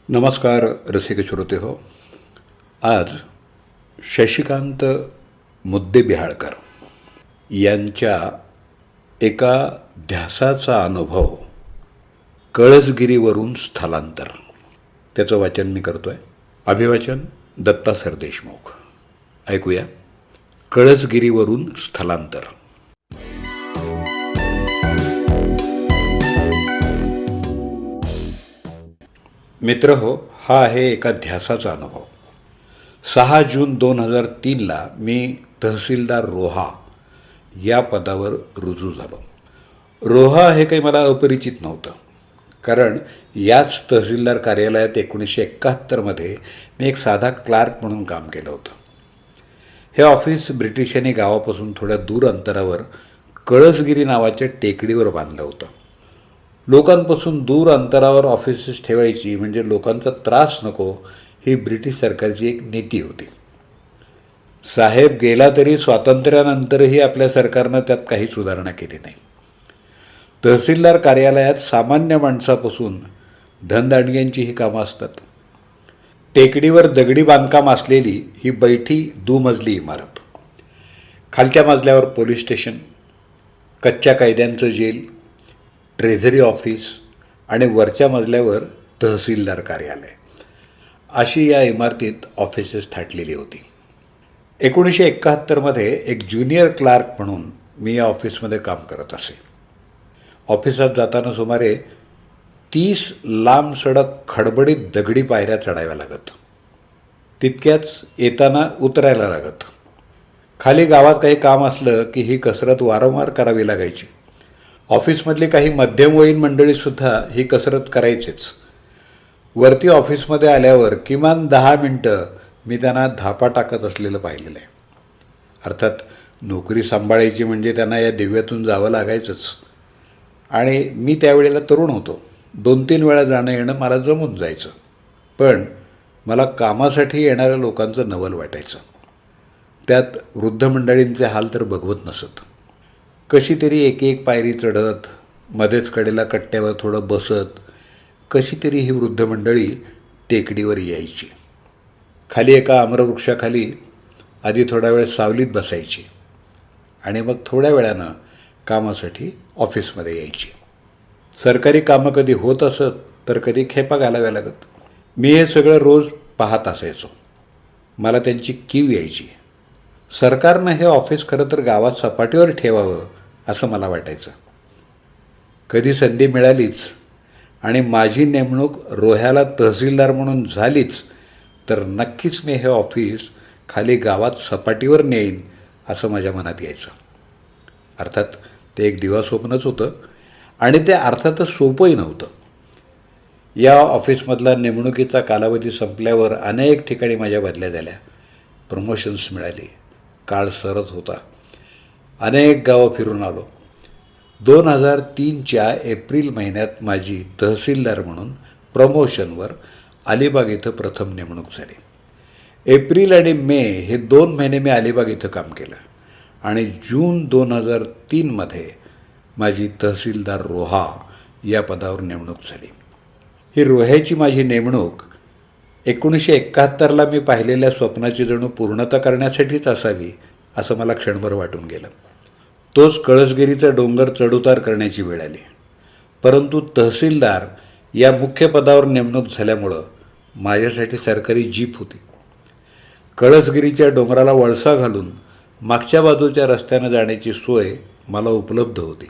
नमस्कार रसिक श्रोते हो. आज शशिकांत मुद्देबिहाळकर यांच्या एका ध्यासाचा अनुभव, कळसगिरीवरून स्थलांतर, त्याचं वाचन मी करतोय. अभिवाचन दत्ता सरदेशमुख. ऐकूया. कळसगिरीवरून स्थलांतर. मित्र हो, हा आहे एका ध्यासाचा अनुभव. 6 जून 2003ला मी तहसीलदार रोहा या पदावर रुजू झालो. रोहा हे काही मला अपरिचित नव्हतं, कारण याच तहसीलदार कार्यालयात 1971मध्ये मी एक साधा क्लार्क म्हणून काम केलं होतं. हे ऑफिस ब्रिटिशांनी गावापासून थोड्या दूर अंतरावर कळसगिरी नावाच्या टेकडीवर बांधलं होतं. लोकांपासून दूर अंतरावर ऑफिसेस ठेवायची म्हणजे लोकांचा त्रास नको, ही ब्रिटिश सरकारची एक नीती होती. साहेब गेला तरी स्वातंत्र्यानंतरही आपल्या सरकारनं त्यात काही सुधारणा केली नाही. तहसीलदार कार्यालयात सामान्य माणसापासून धनदांडग्यांची ही कामं असतात. टेकडीवर दगडी बांधकाम असलेली ही बैठी दुमजली इमारत. खालच्या मजल्यावर पोलीस स्टेशन, कच्च्या कैद्यांचं जेल, ट्रेझरी ऑफिस आणि वरच्या मजल्यावर तहसीलदार कार्यालय, अशी या इमारतीत ऑफिसेस थाटलेली होती. 1971मध्ये एक ज्युनियर क्लार्क म्हणून मी या ऑफिसमध्ये काम करत असे. ऑफिसात जाताना सुमारे 30 लांब सडक खडबडीत दगडी पायऱ्या चढाव्या लागत. तितक्याच येताना उतरायला लागत. खाली गावात काही काम असलं की ही कसरत वारंवार करावी लागायची. ऑफिसमधली काही मध्यमवयीन मंडळीसुद्धा ही कसरत करायचीच. वरती ऑफिसमध्ये आल्यावर किमान 10 मिनटं मी त्यांना धापा टाकत असलेलं पाहिलेलं आहे. अर्थात नोकरी सांभाळायची म्हणजे त्यांना या दिव्यातून जावं लागायचंच. आणि मी त्यावेळेला तरुण होतो. 2-3 वेळा जाणं येणं मला जमून जायचं. पण मला कामासाठी येणाऱ्या लोकांचं नवल वाटायचं. त्यात वृद्ध मंडळींचे हाल तर बघवत नसत. कशी तरी एक पायरी चढत, मध्येच कडेला कट्ट्यावर थोडं बसत, कशी तरी ही वृद्ध मंडळी टेकडीवर यायची. खाली एका आम्रवृक्षाखाली आधी थोडा वेळ सावलीत बसायची आणि मग थोड्या वेळानं कामासाठी ऑफिसमध्ये यायची. सरकारी कामं कधी होत असत तर कधी खेपा घालाव्या लागत. मी हे सगळं रोज पाहत असायचो. मला त्यांची कीव यायची. सरकारनं हे ऑफिस खरं तर गावात सपाटीवर ठेवावं असं मला वाटायचं. कधी संधी मिळालीच आणि माझी नेमणूक रोह्याला तहसीलदार म्हणून झालीच तर नक्कीच मी हे ऑफिस खाली गावात सपाटीवर नेईन असं माझ्या मनात यायचं. अर्थात ते एक दिवास्वप्नच होतं आणि ते अर्थातच सोपंही नव्हतं. या ऑफिसमधला नेमणुकीचा कालावधी संपल्यावर अनेक ठिकाणी माझ्या बदल्या झाल्या. प्रमोशन्स मिळाली. काळ सरत होता. अनेक गावं फिरून आलो. 2003च्या एप्रिल महिन्यात माझी तहसीलदार म्हणून प्रमोशनवर अलिबाग इथं प्रथम नेमणूक झाली. एप्रिल आणि मे हे 2 महिने मी अलिबाग इथं काम केलं आणि जून 2003मध्ये माझी तहसीलदार रोहा या पदावर नेमणूक झाली. ही रोह्याची माझी नेमणूक 1971ला मी पाहिलेल्या स्वप्नाची जणू पूर्णता करण्यासाठीच असावी असं मला क्षणभर वाटून गेलं. तोच कळसगिरीचा डोंगर चढउतार करण्याची वेळ आली. परंतु तहसीलदार या मुख्य पदावर नेमणूक झाल्यामुळं माझ्यासाठी सरकारी जीप होती. कळसगिरीच्या डोंगराला वळसा घालून मागच्या बाजूच्या रस्त्यानं जाण्याची सोय मला उपलब्ध होती.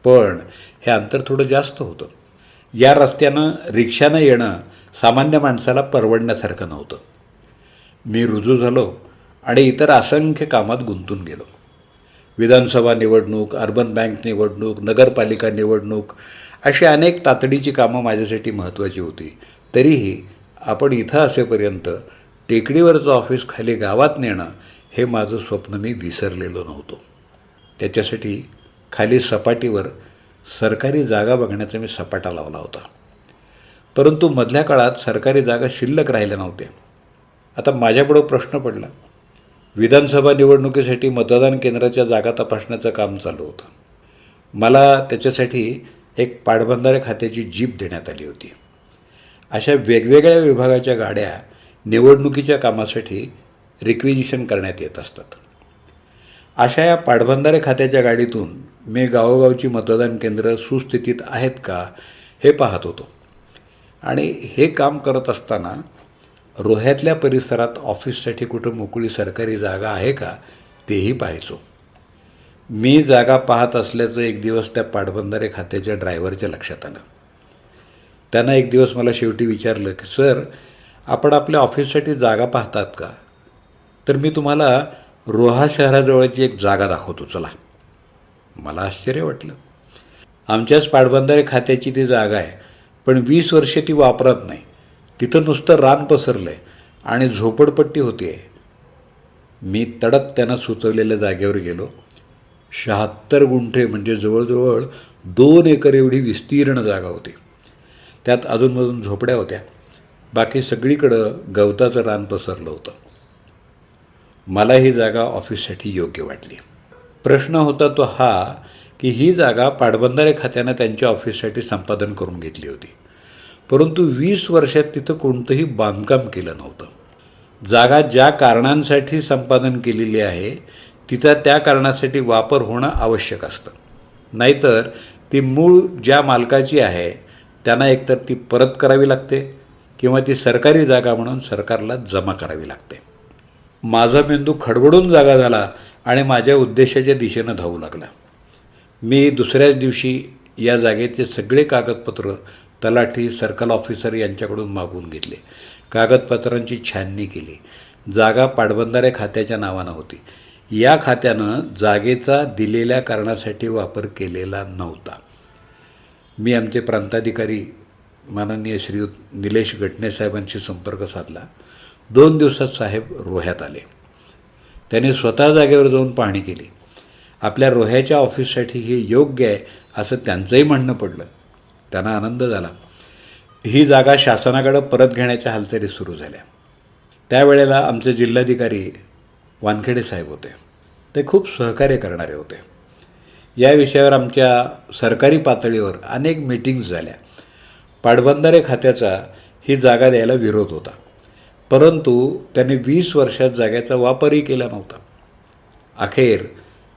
पण हे अंतर थोडं जास्त होतं. या रस्त्यानं रिक्षानं येणं सामान्य माणसाला परवडण्यासारखं नव्हतं. मी रुजू झालो आणि इतर असंख्य कामात गुंतून गेलो. विधानसभा निवडणूक, अर्बन बँक निवडणूक, नगरपालिका निवडणूक अशी अनेक तातडीची कामं माझ्यासाठी महत्त्वाची होती. तरीही आपण इथं असेपर्यंत टेकडीवरचं ऑफिस खाली गावात नेणं हे माझं स्वप्न मी विसरलेलो नव्हतो. त्याच्यासाठी खाली सपाटीवर सरकारी जागा बघण्याचा मी सपाटा लावला होता. परंतु मधल्या काळात सरकारी जागा शिल्लक राहिल्या नव्हत्या. आता माझ्यापुढं प्रश्न पडला. विधानसभा निवडणुकीसाठी मतदान केंद्राच्या जागा तपासण्याचं काम चालू होतं. मला त्याच्यासाठी एक पाटबंधारे खात्याची जीप देण्यात आली होती. अशा वेगवेगळ्या विभागाच्या गाड्या निवडणुकीच्या कामासाठी रिक्विजिशन करण्यात येत असतात. अशा या पाटबंधारे खात्याच्या गाडीतून मी गावोगावची मतदान केंद्र सुस्थितीत आहेत का हे पाहत होतो. आणि हे काम करत असताना रोह्यातल्या परिसरात ऑफिससाठी कुठं मोकळी सरकारी जागा आहे का तेही पाहायचो. मी जागा पाहत असल्याचं एक दिवस त्या पाटबंधारे खात्याच्या ड्रायव्हरच्या लक्षात आलं. त्यानं एक दिवस मला शेवटी विचारलं की सर, आपण आपल्या ऑफिससाठी जागा पाहतात का? तर मी तुम्हाला रोहा शहराजवळची एक जागा दाखवतो, चला. मला आश्चर्य वाटलं. आमच्याच पाटबंधारे खात्याची ती जागा आहे, पण 20 वर्षे ती वापरत नाही. तिथं नुसतं रान पसरलं आहे आणि झोपडपट्टी होती आहे. मी तडक त्यानं सुचवलेल्या जागेवर गेलो. 76 गुंठे म्हणजे जवळजवळ 2 एकर एवढी विस्तीर्ण जागा होती. त्यात अधूनमधून झोपड्या होत्या. बाकी सगळीकडं गवताचं रान पसरलं होतं. मला ही जागा ऑफिससाठी योग्य वाटली. प्रश्न होता तो हा की ही जागा पाटबंधारे खात्यानं त्यांच्या ऑफिससाठी संपादन करून घेतली होती, परंतु 20 वर्षात तिथं कोणतंही बांधकाम केलं नव्हतं. जागा ज्या कारणांसाठी संपादन केलेली आहे तिचा त्या कारणासाठी वापर होणं आवश्यक असतं. नाहीतर ती मूळ ज्या मालकाची आहे त्यांना एकतर ती परत करावी लागते किंवा ती सरकारी जागा म्हणून सरकारला जमा करावी लागते. माझा मेंदू खडबडून जागा झाला आणि माझ्या उद्देशाच्या दिशेनं धावू लागला. मी दुसऱ्याच दिवशी या जागेचे सगळे कागदपत्र तलाठी, सर्कल ऑफिसर यांच्याकडून मागवून घेतले. कागदपत्रांची छाननी केली. जागा पाटबंधारे खात्याच्या नावानं होती. या खात्यानं जागेचा दिलेल्या कारणासाठी वापर केलेला नव्हता. मी आमचे प्रांताधिकारी माननीय श्रीयुत निलेश गटणे साहेबांशी संपर्क साधला. 2 दिवसात साहेब रोह्यात आले. त्यांनी स्वतः जागेवर जाऊन पाहणी केली. आपल्या रोह्याच्या ऑफिससाठी हे योग्य आहे असं त्यांचंही म्हणणं पडलं. त्यांना आनंद झाला. ही जागा शासनाकडं परत घेण्याच्या हालचाली सुरू झाल्या. त्यावेळेला आमचे जिल्हाधिकारी वानखेडे साहेब होते. ते खूप सहकार्य करणारे होते. या विषयावर आमच्या सरकारी पातळीवर अनेक मीटिंग्स झाल्या. पाटबंधारे खात्याचा ही जागा द्यायला विरोध होता, परंतु त्यांनी 20 वर्षात जागेचा वापरही केला नव्हता. अखेर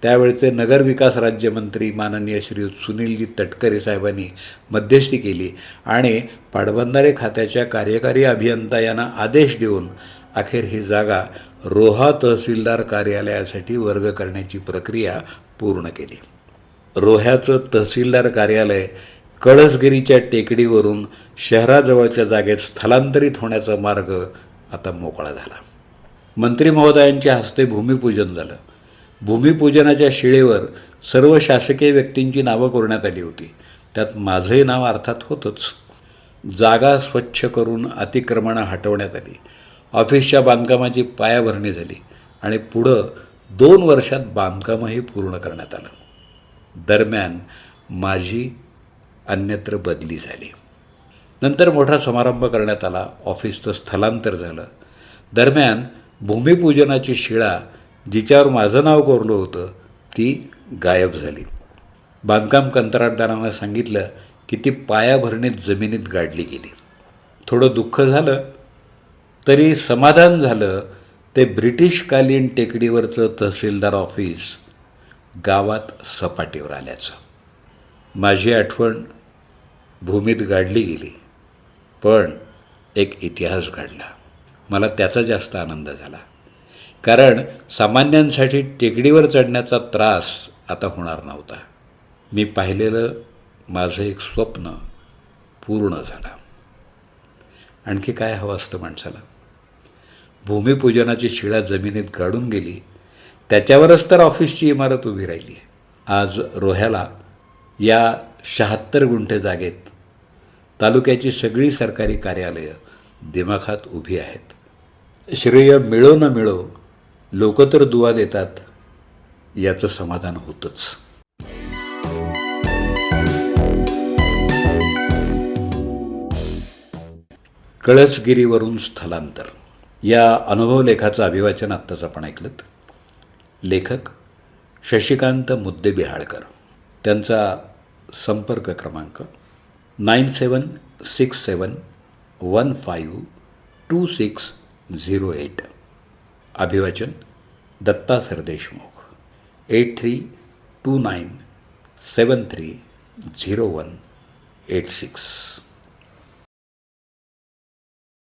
त्यावेळचे नगरविकास राज्यमंत्री माननीय श्री सुनीलजी तटकरे साहेबांनी मध्यस्थी केली आणि पाटबंधारे खात्याच्या कार्यकारी अभियंता यांना आदेश देऊन अखेर ही जागा रोहा तहसीलदार कार्यालयासाठी वर्ग करण्याची प्रक्रिया पूर्ण केली. रोह्याचं तहसीलदार कार्यालय कळसगिरीच्या टेकडीवरून शहराजवळच्या जागेत स्थलांतरित होण्याचा मार्ग आता मोकळा झाला. मंत्री महोदयांच्या हस्ते भूमिपूजन झालं. भूमिपूजनाच्या शिळेवर सर्व शासकीय व्यक्तींची नावं कोरण्यात आली होती. त्यात माझंही नाव अर्थात होतंच. जागा स्वच्छ करून अतिक्रमणं हटवण्यात आली. ऑफिसच्या बांधकामाची पायाभरणी झाली आणि पुढं 2 वर्षात बांधकामही पूर्ण करण्यात आलं. दरम्यान माझी अन्यत्र बदली झाली. नंतर मोठा समारंभ करण्यात आला. ऑफिसचं स्थलांतर झालं. दरम्यान भूमिपूजनाची शिळा जिच्यावर माझं नाव कोरलं होतं ती गायब झाली. बांधकाम कंत्राटदारांना सांगितलं की ती पायाभरणीत जमिनीत गाडली गेली. थोडं दुःख झालं तरी समाधान झालं ते ब्रिटिशकालीन टेकडीवरचं तहसीलदार ऑफिस गावात सपाटीवर आल्याचं. माझी आठवण भूमीत गाडली गेली, पण एक इतिहास घडला. मला त्याचा जास्त आनंद झाला, कारण सामान्यांसाठी टेकडीवर चढण्याचा त्रास आता होणार नव्हता. मी पाहिलेलं माझं एक स्वप्न पूर्ण झालं. आणखी काय हवं असतं माणसाला? भूमिपूजनाची शिळा जमिनीत गाडून गेली, त्याच्यावरच तर ऑफिसची इमारत उभी राहिली आहे. आज रोह्याला या 76 गुंठे जागेत तालुक्याची सगळी सरकारी कार्यालयं दिमाखात उभी आहेत. श्रेय मिळो न मिळो, लोक तर दुआ देतात, याचं समाधान होतंच. कळसगिरीवरून स्थलांतर या अनुभवलेखाचं अभिवाचन आत्ताच आपण ऐकलं. लेखक शशिकांत मुद्देबिहाळकर. त्यांचा संपर्क क्रमांक 9767 83291520608. अभिवाचन दत्ता सरदेशमुख. 8329730186.